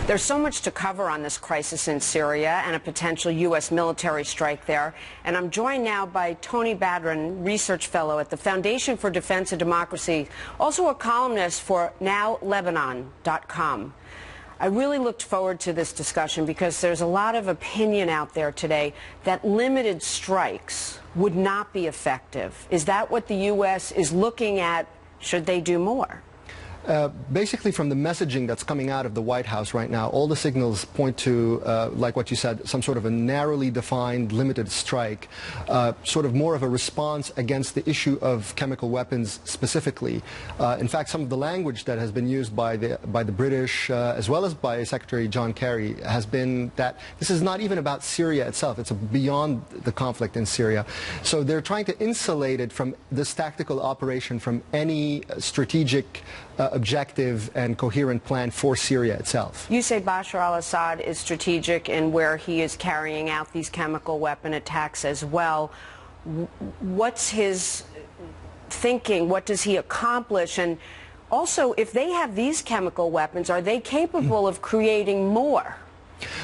There's so much to cover on this crisis in Syria and a potential U.S. military strike there. And I'm joined now by Tony Badran, research fellow at the Foundation for Defense of Democracy, also a columnist for NowLebanon.com. I really looked forward to this discussion because there's a lot of opinion out there today that limited strikes would not be effective. Is that what the U.S. is looking at? Should they do more? Basically, from the messaging that's coming out of the White House right now, all the signals point to, like what you said, some sort of a narrowly defined, limited strike, sort of more of a response against the issue of chemical weapons specifically. In fact, some of the language that has been used by the British, as well as by Secretary John Kerry, has been that this is not even about Syria itself. It's beyond the conflict in Syria. So they're trying to insulate it from this tactical operation from any strategic objective and coherent plan for Syria itself. You say Bashar al-Assad is strategic in where he is carrying out these chemical weapon attacks as well. What's his thinking? What does he accomplish? And also, if they have these chemical weapons, are they capable of creating more?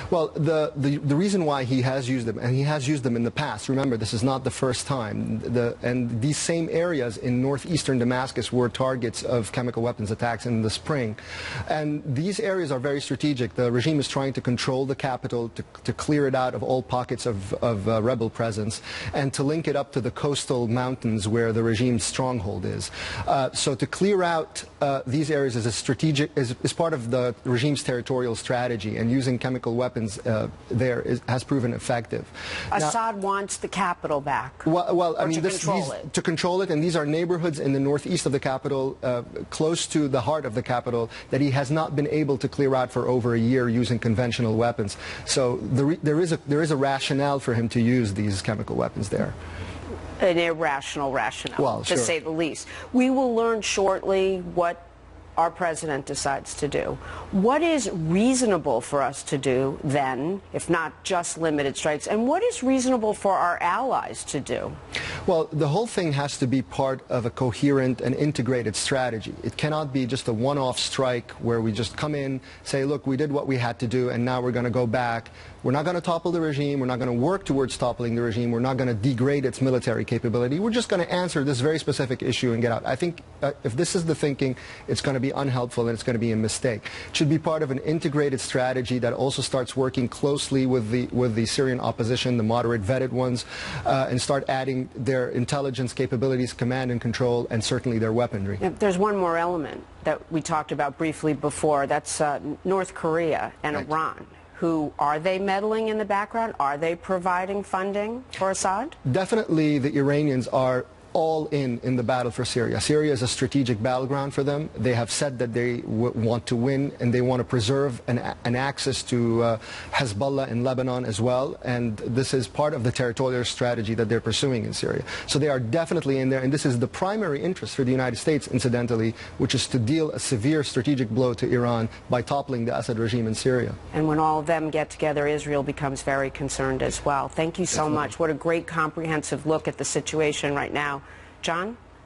Well, the reason why he has used them, and he has used them in the past, remember, this is not the first time, and these same areas in northeastern Damascus were targets of chemical weapons attacks in the spring. And these areas are very strategic. The regime is trying to control the capital, to clear it out of all pockets of rebel presence, and to link it up to the coastal mountains where the regime's stronghold is. So to clear out these areas is part of the regime's territorial strategy, and using chemical weapons has proven effective. Assad wants the capital back. Well, I mean, to control it, and these are neighborhoods in the northeast of the capital, close to the heart of the capital, that he has not been able to clear out for over a year using conventional weapons. So there is a rationale for him to use these chemical weapons there. An irrational rationale, well, to say the least. We will learn shortly what our president decides to do. What is reasonable for us to do then, if not just limited strikes, and what is reasonable for our allies to do? Well, the whole thing has to be part of a coherent and integrated strategy. It cannot be just a one-off strike where we just come in, say, look, we did what we had to do, and now we're going to go back. We're not going to topple the regime. We're not going to work towards toppling the regime. We're not going to degrade its military capability. We're just going to answer this very specific issue and get out. I think if this is the thinking, it's going to be unhelpful and it's going to be a mistake. It should be part of an integrated strategy that also starts working closely with the Syrian opposition, the moderate vetted ones, and start adding their intelligence capabilities, command and control, and certainly their weaponry. There's one more element that we talked about briefly before. That's North Korea and right. Iran. Are they meddling in the background? Are they providing funding for Assad? Definitely the Iranians are all in the battle for Syria. Syria is a strategic battleground for them. They have said that they want to win, and they want to preserve an access to Hezbollah in Lebanon as well, and this is part of the territorial strategy that they're pursuing in Syria. So they are definitely in there, and this is the primary interest for the United States, incidentally, which is to deal a severe strategic blow to Iran by toppling the Assad regime in Syria. And when all of them get together, Israel becomes very concerned as well. Thank you so much. What a great comprehensive look at the situation right now. John?